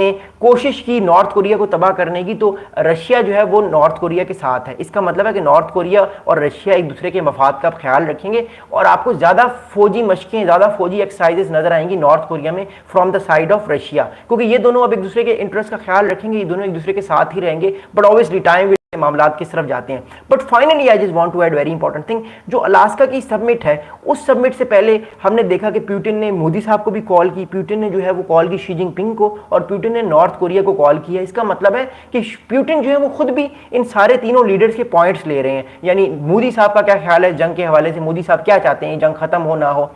कोशिश की north Korea को तबाह करने की, तो रशिया जो है वो नॉर्थ कोरिया के साथ है। इसका मतलब है कि नॉर्थ कोरिया और रशिया एक दूसरे के मफाद का ख्याल रखेंगे और आपको ज़्यादा फौजी मशकें, ज़्यादा फौजी एक्सरसाइजेस नजर आएंगी नॉर्थ कोरिया में from the side of Russia, क्योंकि ये दोनों अब एक दूसरे के इंटरेस्ट का ख्याल रखेंगे, ये दोनों एक दूसरे के साथ ही रहेंगे। बट ऑब्वियसली टाइम मामला किस तरफ जाते हैं। But finally I just want to add very important thing, जो अलास्का की सबमिट है, उस सबमिट से पहले हमने देखा कि पुतिन ने मोदी साहब को भी कॉल की, पुतिन ने जो है वो कॉल की शी जिनपिंग को, और पुतिन ने नॉर्थ कोरिया को कॉल किया। इसका मतलब है कि पुतिन जो है वो खुद भी इन सारे तीनों लीडर्स के पॉइंट्स ले रहे हैं। यानी मोदी साहब का क्या ख्याल है जंग के हवाले से, मोदी साहब क्या चाहते हैं जंग खत्म हो ना हो,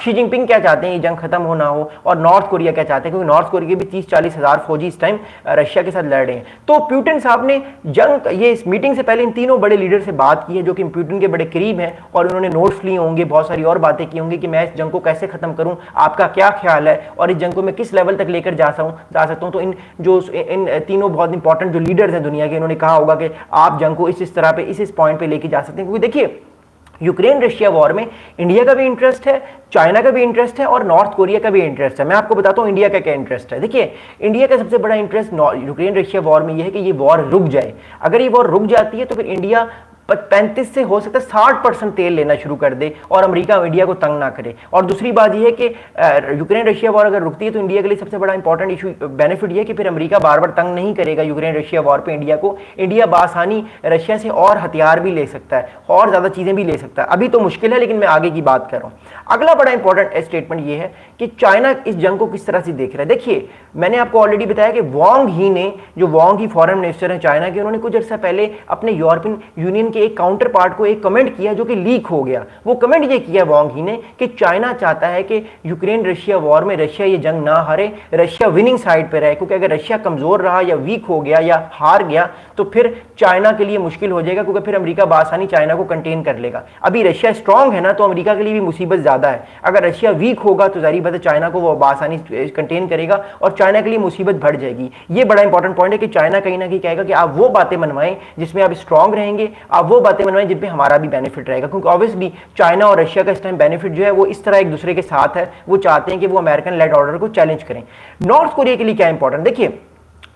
शी जिनपिंग क्या चाहते हैं जंग खत्म हो ना हो, और नॉर्थ कोरिया क्या चाहते हैं, क्योंकि नॉर्थ कोरिया के भी 30-40 हज़ार फौजी इस टाइम रशिया के साथ लड़ रहे हैं। तो पुतिन साहब ने जंग, ये इस मीटिंग से पहले इन तीनों बड़े लीडर से बात की है जो कि पुतिन के बड़े करीब हैं, और उन्होंने नोट्स लिए होंगे, बहुत सारी और बातें की होंगी कि मैं इस जंग को कैसे खत्म करूं, आपका क्या ख्याल है, और इस जंग को मैं किस लेवल तक लेकर जा सकता हूं। तो इन तीनों बहुत इंपॉर्टेंट जो लीडर्स हैं दुनिया के, इन्होंने कहा होगा कि आप जंग को इस तरह पे इस पॉइंट पे लेके जा सकते हैं। क्योंकि देखिए यूक्रेन रशिया वॉर में इंडिया का भी इंटरेस्ट है, चाइना का भी इंटरेस्ट है, और नॉर्थ कोरिया का भी इंटरेस्ट है। मैं आपको बताता हूं इंडिया का क्या इंटरेस्ट है। देखिए इंडिया का सबसे बड़ा इंटरेस्ट यूक्रेन रशिया वॉर में यह है कि ये वॉर रुक जाए। अगर ये वॉर रुक जाती है तो फिर इंडिया 35 से हो सकता है 60% तेल लेना शुरू कर दे और अमेरिका इंडिया को तंग ना करे। और दूसरी बात यह है कि यूक्रेन रशिया वॉर अगर रुकती है तो इंडिया के लिए सबसे बड़ा इंपॉर्टेंट इशू बेनिफिट यह है कि फिर अमेरिका बार बार तंग नहीं करेगा यूक्रेन रशिया वॉर पे इंडिया को। इंडिया बासानी रशिया से और हथियार भी ले सकता है और ज़्यादा चीज़ें भी ले सकता है। अभी तो मुश्किल है, लेकिन मैं आगे की बात कर रहा हूँ। अगला बड़ा इंपॉर्टेंट स्टेटमेंट यह है कि चाइना इस जंग को किस तरह से देख रहा है। देखिए मैंने आपको ऑलरेडी बताया कि वांग ही ने, जो वांग ही फॉरेन मिनिस्टर हैं चाइना के, उन्होंने कुछ अर्सा पहले अपने यूरोपियन यूनियन के एक काउंटर पार्ट को एक कमेंट किया जो कि लीक हो गया। वो कमेंट ये किया वांग ही ने कि चाइना चाहता है कि यूक्रेन रशिया वॉर में रशिया ये जंग ना हारे, रशिया विनिंग साइड पे रहे, क्योंकि अगर रशिया कमजोर रहा या वीक हो गया या हार गया तो फिर चाइना के लिए मुश्किल हो जाएगा, क्योंकि फिर अमेरिका बासानी चाइना को कंटेन कर लेगा। अभी रशिया स्ट्रांग है ना, तो अमेरिका के लिए भी मुसीबत ज्यादा है। अगर रशिया वीक होगा तो जाहिर बात है चाइना को वो बासानी कंटेन करेगा और चाइना के लिए मुसीबत बढ़ जाएगी। ये बड़ा इंपॉर्टेंट पॉइंट है कि चाइना कहीं ना कहीं कहेगा कि आप वो बातें मनवाएं जिसमें आप स्ट्रांग रहेंगे, आप वो बातें मनवाएं जिसमें हमारा भी बेनिफिट रहेगा। क्योंकि ऑब्वियसली चाइना और रशिया का इस टाइम बेनिफिट जो है वो इस तरह एक दूसरे के साथ है, वो चाहते हैं कि वो अमेरिकन लेड ऑर्डर को चैलेंज करें। नॉर्थ कोरिया के लिए क्या इंपॉर्टेंट, देखिए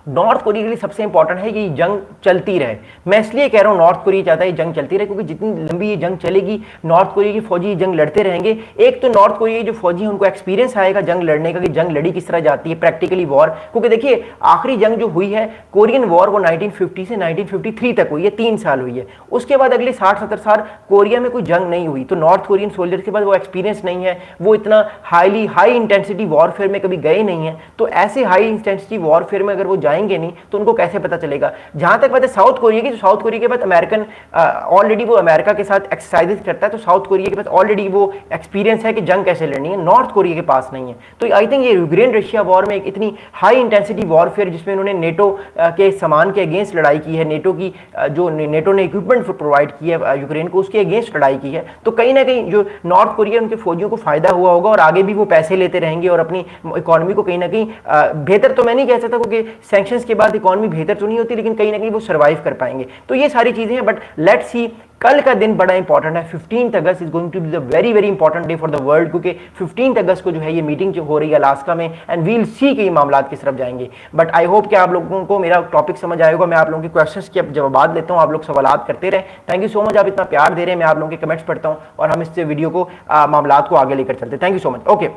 नॉर्थ कोरिया के लिए सबसे इंपॉर्टेंट है कि जंग चलती रहे। मैं इसलिए कह रहा हूं नॉर्थ कोरिया चाहता है जंग चलती रहे, क्योंकि जितनी लंबी ये जंग चलेगी नॉर्थ कोरिया की फौजी जंग लड़ते रहेंगे। एक तो नॉर्थ कोरिया के जो फौजी हैं उनको एक्सपीरियंस आएगा जंग लड़ने का कि जंग लड़ी किस तरह जाती है प्रैक्टिकली वॉर। क्योंकि देखिए आखिरी जंग जो हुई है कोरियन वॉर वो 1950 से 1953 तक हुई है, 3 साल हुई है। उसके बाद अगले 60-70 साल कोरिया में कोई जंग नहीं हुई। तो नॉर्थ कोरियन सोल्जर्स के पास वो एक्सपीरियंस नहीं है, वो इतना हाई इंटेंसिटी वॉरफेयर में कभी गए नहीं है। तो ऐसे हाई इंटेंसिटी वॉरफेयर में अगर वो जाएंगे नहीं तो उनको कैसे पता चलेगा। जहां तक बात है साउथ कोरिया की, तो साउथ कोरिया के बाद अमेरिकन ऑलरेडी वो अमेरिका के साथ एक्सरसाइजेस करता है, तो साउथ कोरिया के पास ऑलरेडी वो एक्सपीरियंस है कि जंग कैसे लड़नी है। नॉर्थ कोरिया के पास नहीं है। तो आई थिंक ये यूक्रेन रशिया वॉर में एक इतनी हाई इंटेंसिटी वॉरफेयर जिसमें उन्होंने नेटो के सामान के अगेंस्ट लड़ाई की है, नेटो की जो नेटो ने इक्विपमेंट प्रोवाइड की है यूक्रेन को, उसके अगेंस्ट लड़ाई की है। तो कहीं ना कहीं जो नॉर्थ कोरिया उनके फौजियों को फायदा हुआ होगा और आगे भी वो पैसे लेते रहेंगे और अपनी इकोनॉमी को कहीं ना कहीं बेहतर, तो मैं नहीं कह सकता क्योंकि सैंक्शंस के बाद इकोनॉमी बेहतर तो नहीं होती, लेकिन कहीं ना कहीं वो सर्वाइव कर पाएंगे। तो ये सारी चीजें हैं। बट लेट्स सी, कल का दिन बड़ा इंपॉर्टेंट है। 15 August is going to be the very very important day for the world, क्योंकि 15 अगस्त को जो है ये मीटिंग जो हो रही है अलास्का में, एंड वील सी कि ये मामला किस तरफ जाएंगे। बट आई होप कि आप लोगों को मेरा टॉपिक समझ आएगा। मैं आप लोगों के क्वेश्चंस के जवाब लेता हूँ, आप लोग सवालात करते रहे। थैंक यू सो मच, आप इतना प्यार दे रहे हैं। मैं आप लोगों के कमेंट्स पढ़ता हूँ और हम इस वीडियो को मामला को आगे लेकर चलते हैं। Thank you so much. Okay,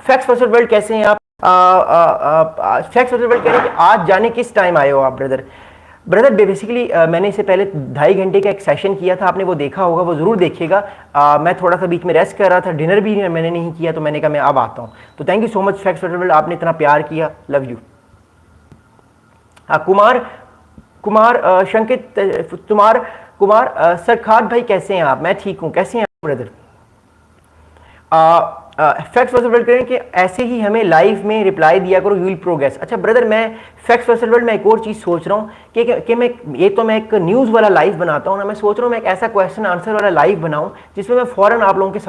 facts versus world कैसे हैं आप? फैक्ट्स वर्सेस वर्ल्ड कह रहे हैं कि आज जाने किस टाइम आए हो आप ब्रदर बेसिकली मैंने इससे पहले 2.5 घंटे का एक सेशन किया था, आपने वो देखा होगा, वो ज़रूर देखिएगा। मैं थोड़ा सा बीच में रेस्ट कर रहा था, डिनर भी मैंने नहीं किया, तो मैंने कहा मैं अब आता हूँ। तो thank you so much facts versus world, आपने इतना प्यार किया, लव यू। कुमार शंकित कुमार सरखात भाई कैसे हैं आप? मैं ठीक हूँ, कैसे हैं आप ब्रदर? फैक्ट्स वर्सेस वर्ल्ड करें कि ऐसे ही हमें लाइव में रिप्लाई दिया करो, यू विल प्रोग्रेस। अच्छा ब्रदर, मैं फैक्ट्स वर्सेस वर्ल्ड में एक और चीज़ सोच रहा हूँ कि मैं एक न्यूज़ वाला लाइव बनाता हूँ ना, मैं सोच रहा हूँ मैं एक ऐसा क्वेश्चन आंसर वाला लाइव बनाऊँ जिसमें मैं फ़ौरन आप लोगों के